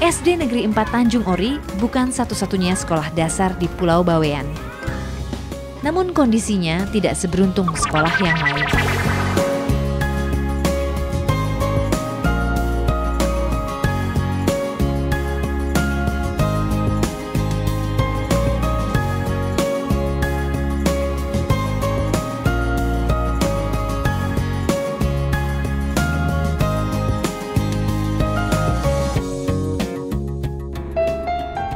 SD Negeri 4 Tanjung Ori bukan satu-satunya sekolah dasar di Pulau Bawean. Namun kondisinya tidak seberuntung sekolah yang lain.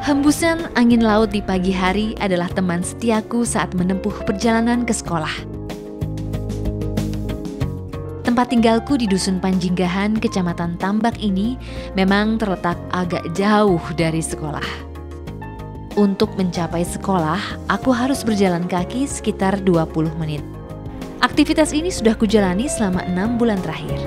Hembusan angin laut di pagi hari adalah teman setiaku saat menempuh perjalanan ke sekolah. Tempat tinggalku di Dusun Panjinggahan, Kecamatan Tambak ini memang terletak agak jauh dari sekolah. Untuk mencapai sekolah, aku harus berjalan kaki sekitar 20 menit. Aktivitas ini sudah kujalani selama 6 bulan terakhir.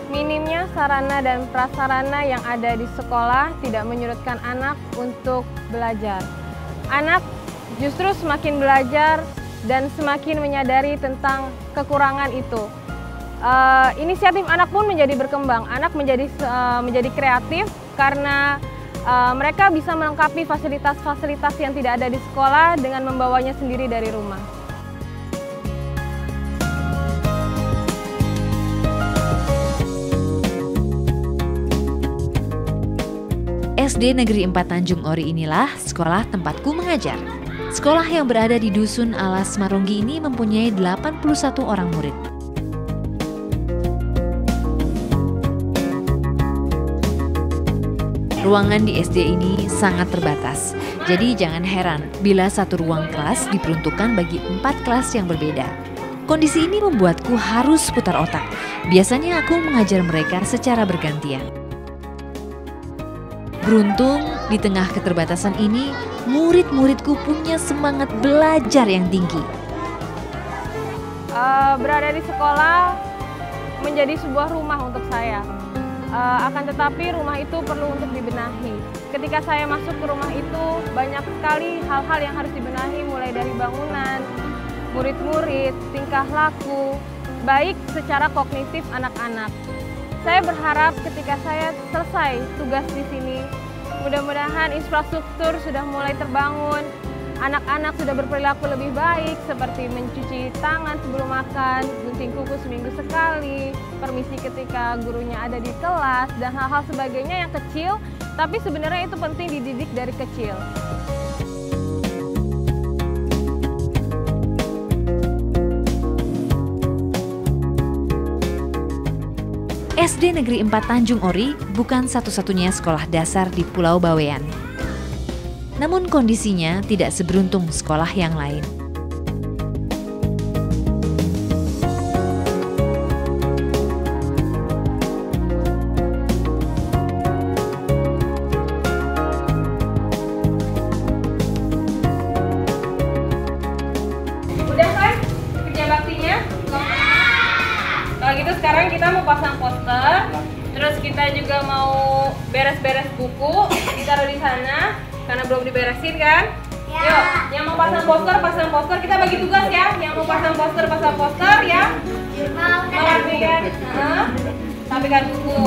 Minimnya sarana dan prasarana yang ada di sekolah tidak menyurutkan anak untuk belajar. Anak justru semakin belajar dan semakin menyadari tentang kekurangan itu. Inisiatif anak pun menjadi berkembang. Anak menjadi kreatif karena mereka bisa melengkapi fasilitas-fasilitas yang tidak ada di sekolah dengan membawanya sendiri dari rumah. SD Negeri 4 Tanjung Ori inilah sekolah tempatku mengajar. Sekolah yang berada di Dusun Alas Maronggi ini mempunyai 81 orang murid. Ruangan di SD ini sangat terbatas, jadi jangan heran bila satu ruang kelas diperuntukkan bagi 4 kelas yang berbeda. Kondisi ini membuatku harus putar otak. Biasanya aku mengajar mereka secara bergantian. Beruntung, di tengah keterbatasan ini, murid-muridku punya semangat belajar yang tinggi. Berada di sekolah menjadi sebuah rumah untuk saya. Akan tetapi rumah itu perlu untuk dibenahi. Ketika saya masuk ke rumah itu, banyak sekali hal-hal yang harus dibenahi, mulai dari bangunan, murid-murid, tingkah laku, baik secara kognitif anak-anak. Saya berharap ketika saya selesai tugas di sini, mudah-mudahan infrastruktur sudah mulai terbangun, anak-anak sudah berperilaku lebih baik seperti mencuci tangan sebelum makan, gunting kuku seminggu sekali, permisi ketika gurunya ada di kelas, dan hal-hal sebagainya yang kecil, tapi sebenarnya itu penting dididik dari kecil. SD Negeri 4 Tanjung Ori bukan satu-satunya sekolah dasar di Pulau Bawean. Namun kondisinya tidak seberuntung sekolah yang lain. Udah kan kerja baktinya? Kalau gitu sekarang kita mau pasang poster, terus kita juga mau beres-beres buku, ditaruh di sana karena belum diberesin kan? Ya. Yuk, yang mau pasang poster, kita bagi tugas ya. Yang mau pasang poster ya. Mau rapikan, rapikan buku.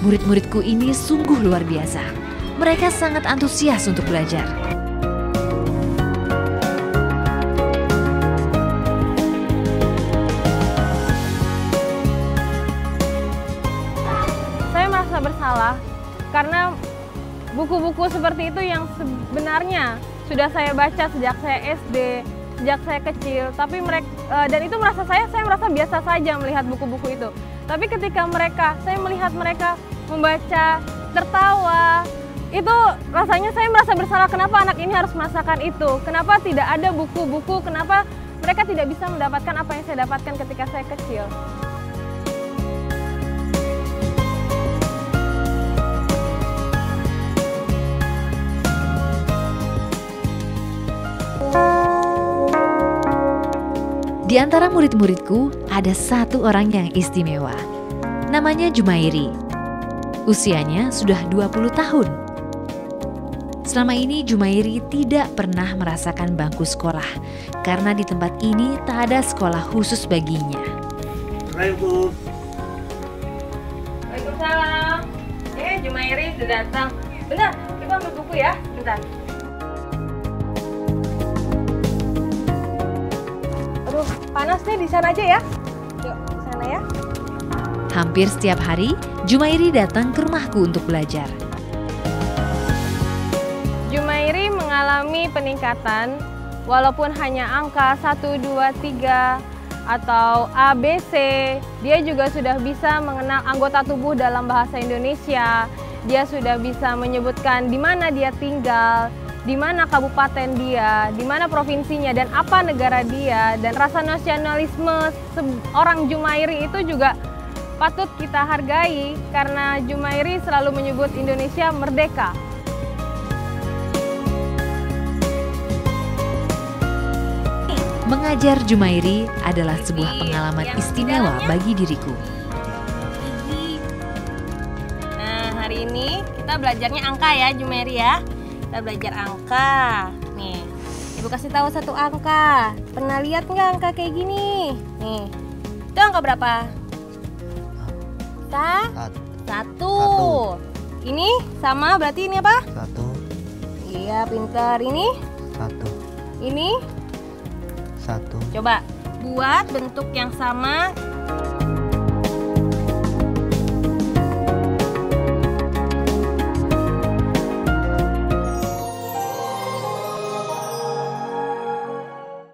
Murid-muridku ini sungguh luar biasa. Mereka sangat antusias untuk belajar. Saya merasa bersalah karena buku-buku seperti itu yang sebenarnya sudah saya baca sejak saya SD, sejak saya kecil. Tapi mereka dan itu saya merasa biasa saja melihat buku-buku itu. Tapi ketika saya melihat mereka membaca, tertawa, itu rasanya saya merasa bersalah. Kenapa anak ini harus merasakan itu? Kenapa tidak ada buku-buku? Kenapa mereka tidak bisa mendapatkan apa yang saya dapatkan ketika saya kecil? Di antara murid-muridku ada satu orang yang istimewa. Namanya Jumairi. Usianya sudah 20 tahun. Selama ini Jumairi tidak pernah merasakan bangku sekolah karena di tempat ini tak ada sekolah khusus baginya. Waalaikumsalam. Jumairi sudah datang. Bentar, kita ambil buku ya. Bentar. Aduh, panasnya di sana aja ya. Yuk, di sana ya. Hampir setiap hari, Jumairi datang ke rumahku untuk belajar. Jumairi mengalami peningkatan walaupun hanya angka 1, 2, 3 atau A, B, C. Dia juga sudah bisa mengenal anggota tubuh dalam bahasa Indonesia. Dia sudah bisa menyebutkan di mana dia tinggal, di mana kabupaten dia, di mana provinsinya, dan apa negara dia. Dan rasa nasionalisme orang Jumairi itu juga patut kita hargai karena Jumairi selalu menyebut Indonesia merdeka. Mengajar Jumairi adalah sebuah pengalaman istimewa bagi diriku. Nah, hari ini kita belajarnya angka ya, Jumairi ya. Kita belajar angka. Nih, Ibu kasih tahu satu angka. Pernah lihat nggak angka kayak gini? Nih, itu angka berapa? Satu. Ini sama berarti ini apa? 1. Iya, pintar. Ini? 1. Ini? 1. Coba buat bentuk yang sama